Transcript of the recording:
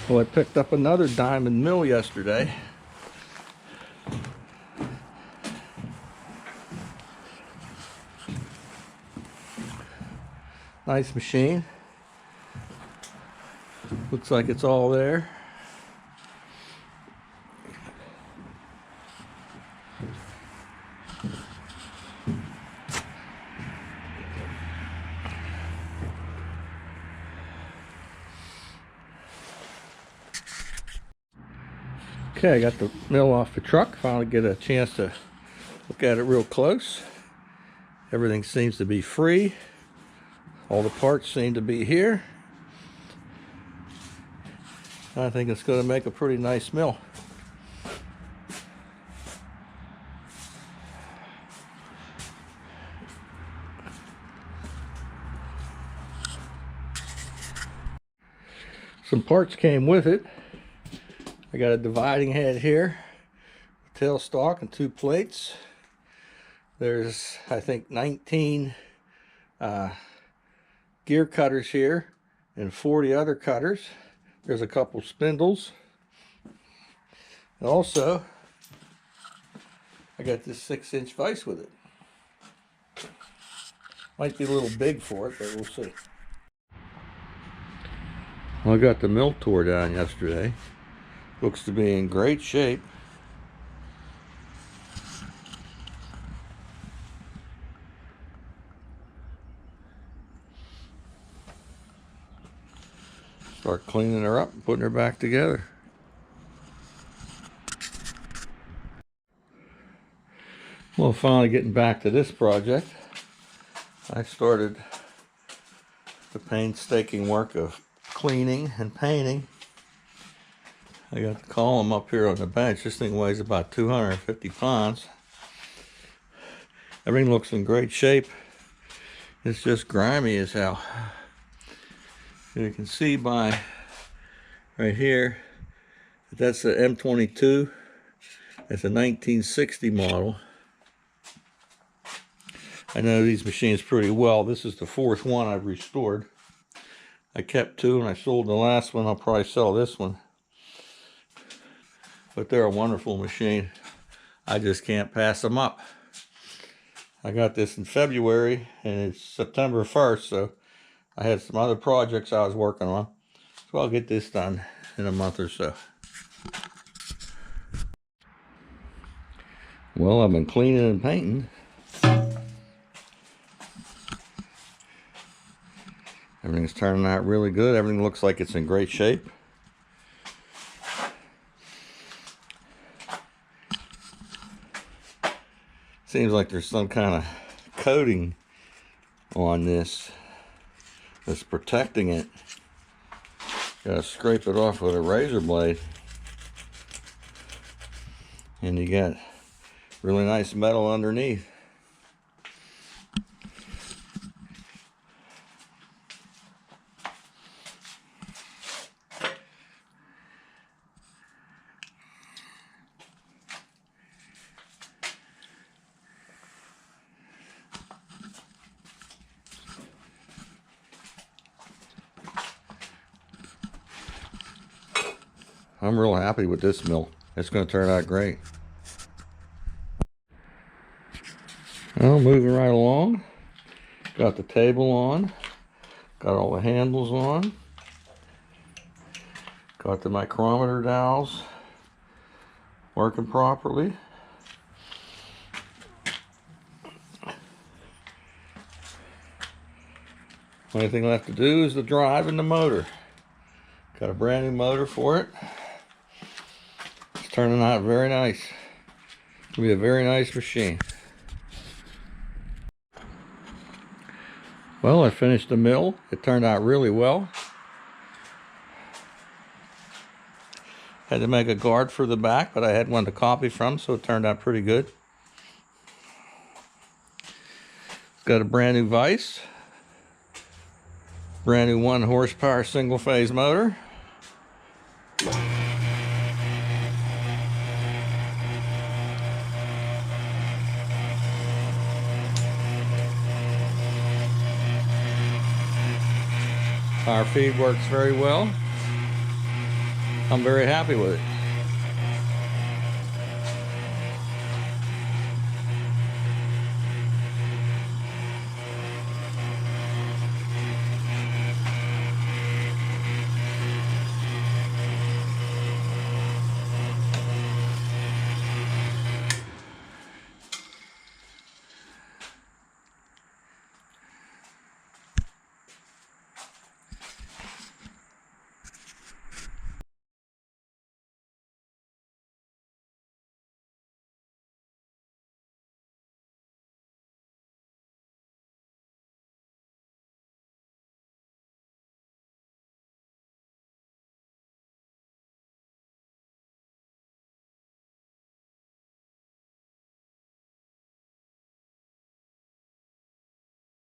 Well, I picked up another diamond mill yesterday. Nice machine. Looks like it's all there. Okay, I got the mill off the truck. Finally get a chance to look at it real close. Everything seems to be free. All the parts seem to be here. I think it's going to make a pretty nice mill. Some parts came with it. I got a dividing head here, tailstock, and 2 plates. There's, I think, 19 gear cutters here and 40 other cutters. There's a couple spindles. And also, I got this 6-inch vise with it. Might be a little big for it, but we'll see. Well, I got the mill tore down yesterday. Looks to be in great shape. Start cleaning her up and putting her back together. Well, finally getting back to this project. I started the painstaking work of cleaning and painting. I got the column up here on the bench. This thing weighs about 250 pounds. Everything looks in great shape. It's just grimy as hell. You can see by right here, that's the M22. It's a 1960 model. I know these machines pretty well. This is the 4th one I've restored. I kept 2 and I sold the last one. I'll probably sell this one. But they're a wonderful machine. I just can't pass them up. I got this in February and it's September 1st, so I had some other projects I was working on. So I'll get this done in a month or so. Well, I've been cleaning and painting. Everything's turning out really good. Everything looks like it's in great shape. Seems like there's some kind of coating on this that's protecting it. Gotta scrape it off with a razor blade. And you got really nice metal underneath. I'm real happy with this mill. It's going to turn out great. Well, moving right along. Got the table on. Got all the handles on. Got the micrometer dowels working properly. Only thing left to do is the drive and the motor. Got a brand new motor for it. It's turning out very nice. It'll be a very nice machine. Well, I finished the mill. It turned out really well. Had to make a guard for the back, but I had one to copy from, so it turned out pretty good. It's got a brand new vise. Brand new 1 horsepower single phase motor. Power feed works very well. I'm very happy with it.